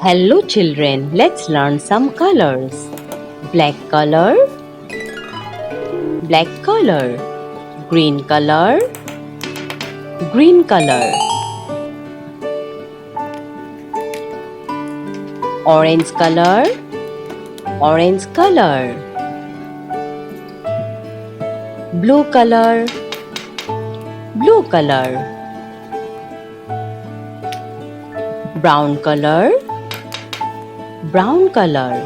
Hello children, let's learn some colors. Black color, black color. Green color, green color. Orange color, orange color. Blue color, blue color. Brown color, brown color.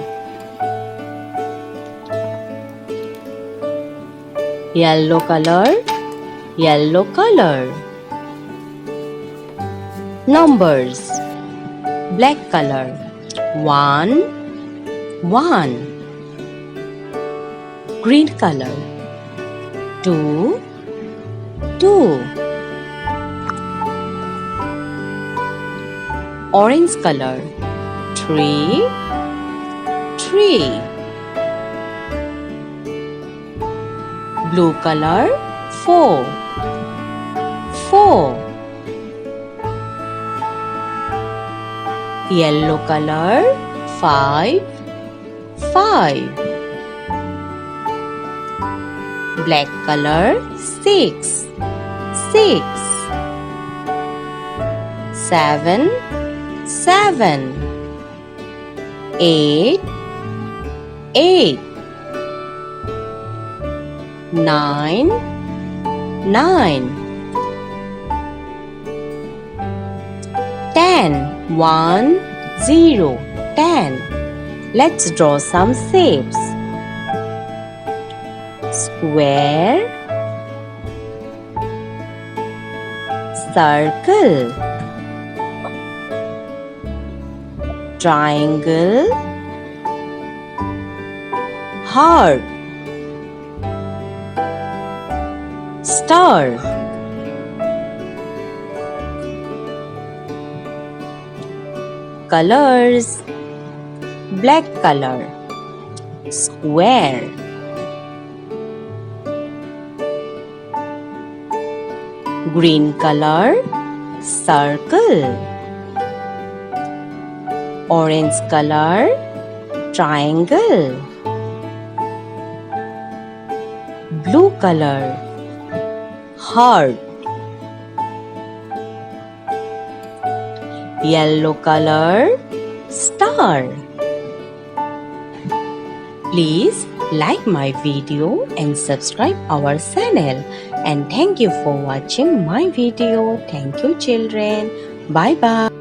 Yellow color, yellow color. Numbers. Black color. 1, 1. Green color. 2, 2. Orange color. 3, 3. Blue color. 4, 4. Yellow color. 5, 5. Black color. 6, 6. 7, 7. 8, 8. 9, 9. 10, 1, 0, 10. Let's draw some shapes. Square, circle, triangle, heart, star. Colors. Black color, square. Green color, circle. Orange color, triangle. Blue color, heart. Yellow color, star. Please like my video and subscribe our channel. And thank you for watching my video. Thank you children. Bye bye.